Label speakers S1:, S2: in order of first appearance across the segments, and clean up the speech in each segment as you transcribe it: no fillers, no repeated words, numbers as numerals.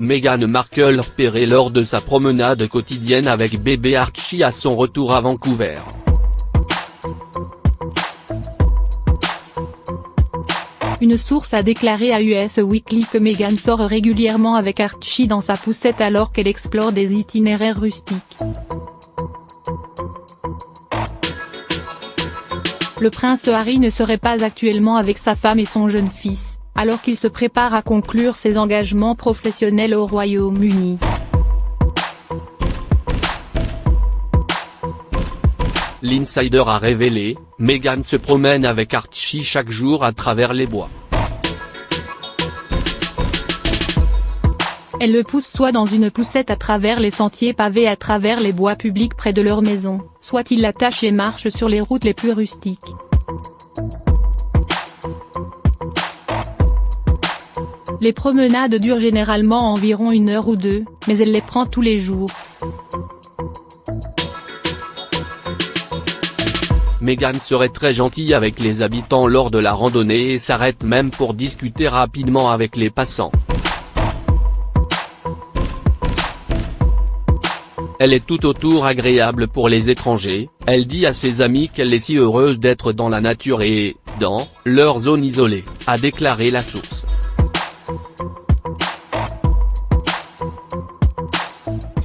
S1: Meghan Markle repérée lors de sa promenade quotidienne avec bébé Archie à son retour à Vancouver.
S2: Une source a déclaré à US Weekly que Meghan sort régulièrement avec Archie dans sa poussette alors qu'elle explore des itinéraires rustiques. Le prince Harry ne serait pas actuellement avec sa femme et son jeune fils, alors qu'il se prépare à conclure ses engagements professionnels au Royaume-Uni.
S1: L'Insider a révélé, Meghan se promène avec Archie chaque jour à travers les bois.
S2: Elle le pousse soit dans une poussette à travers les sentiers pavés à travers les bois publics près de leur maison, soit il l'attache et marche sur les routes les plus rustiques. Les promenades durent généralement environ 1 heure ou 2, mais elle les prend tous les jours.
S1: Meghan serait très gentille avec les habitants lors de la randonnée et s'arrête même pour discuter rapidement avec les passants. Elle est tout autour agréable pour les étrangers, elle dit à ses amis qu'elle est si heureuse d'être dans la nature et, dans, leur zone isolée, a déclaré la source.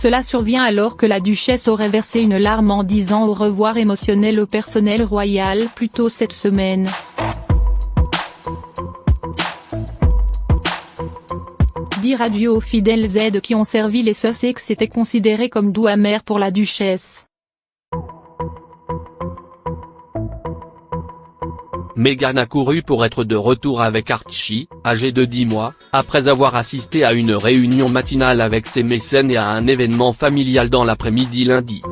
S2: Cela survient alors que la duchesse aurait versé une larme en disant au revoir émotionnel au personnel royal plus tôt cette semaine. Dire adieu aux fidèles aides qui ont servi les Sussex était considéré comme doux amer pour la duchesse.
S1: Meghan a couru pour être de retour avec Archie, âgé de 10 mois, après avoir assisté à une réunion matinale avec ses mécènes et à un événement familial dans l'après-midi lundi.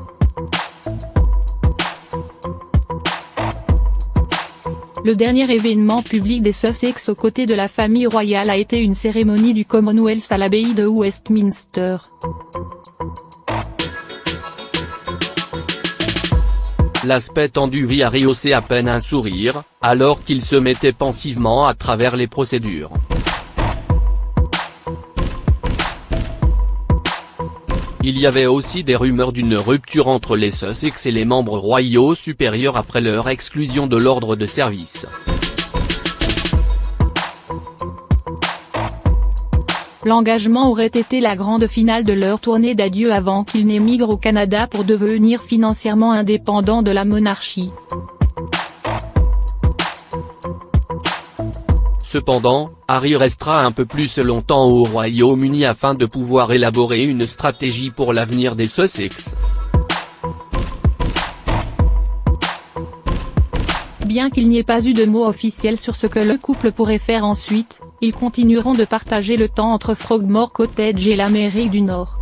S2: Le dernier événement public des Sussex aux côtés de la famille royale a été une cérémonie du Commonwealth à l'abbaye de Westminster.
S1: L'aspect tendu vit Harry hausser à peine un sourire, alors qu'il se mettait pensivement à travers les procédures. Il y avait aussi des rumeurs d'une rupture entre les Sussex et les membres royaux supérieurs après leur exclusion de l'ordre de service.
S2: L'engagement aurait été la grande finale de leur tournée d'adieu avant qu'ils n'émigrent au Canada pour devenir financièrement indépendants de la monarchie.
S1: Cependant, Harry restera un peu plus longtemps au Royaume-Uni afin de pouvoir élaborer une stratégie pour l'avenir des Sussex.
S2: Bien qu'il n'y ait pas eu de mot officiel sur ce que le couple pourrait faire ensuite, ils continueront de partager le temps entre Frogmore Cottage et l'Amérique du Nord.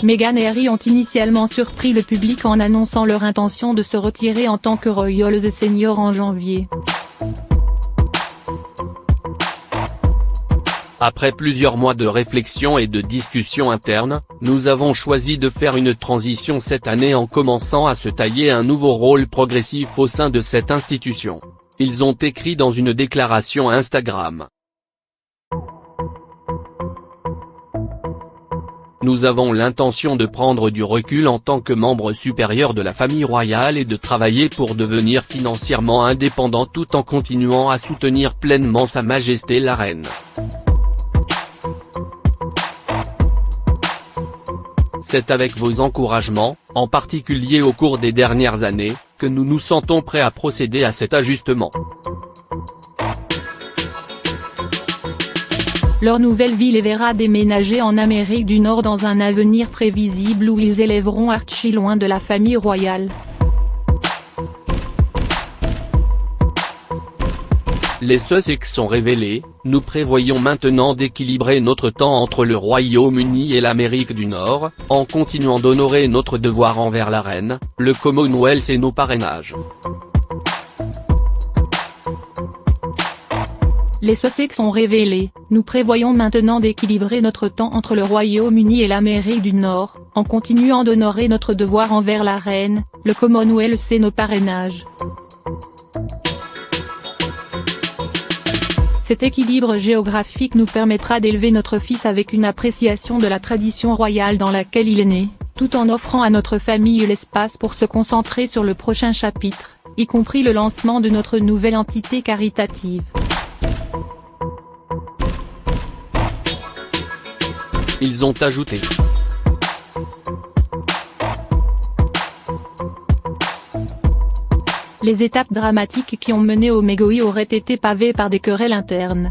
S2: Meghan et Harry ont initialement surpris le public en annonçant leur intention de se retirer en tant que Royals Senior en janvier.
S1: Après plusieurs mois de réflexion et de discussions internes, nous avons choisi de faire une transition cette année en commençant à se tailler un nouveau rôle progressif au sein de cette institution. Ils ont écrit dans une déclaration Instagram. Nous avons l'intention de prendre du recul en tant que membre supérieur de la famille royale et de travailler pour devenir financièrement indépendant tout en continuant à soutenir pleinement Sa Majesté la Reine. C'est avec vos encouragements, en particulier au cours des dernières années, que nous nous sentons prêts à procéder à cet ajustement.
S2: Leur nouvelle vie les verra déménager en Amérique du Nord dans un avenir prévisible où ils élèveront Archie loin de la famille royale.
S1: Les Sussex sont révélés, nous prévoyons maintenant d'équilibrer notre temps entre le Royaume-Uni et l'Amérique du Nord, en continuant d'honorer notre devoir envers la reine, le Commonwealth et nos parrainages.
S2: Les Sussex ont révélé, nous prévoyons maintenant d'équilibrer notre temps entre le Royaume-Uni et l'Amérique du Nord, en continuant d'honorer notre devoir envers la reine, le Commonwealth et nos parrainages. Cet équilibre géographique nous permettra d'élever notre fils avec une appréciation de la tradition royale dans laquelle il est né, tout en offrant à notre famille l'espace pour se concentrer sur le prochain chapitre, y compris le lancement de notre nouvelle entité caritative.
S1: Ils ont ajouté.
S2: Les étapes dramatiques qui ont mené au Megoi auraient été pavées par des querelles internes.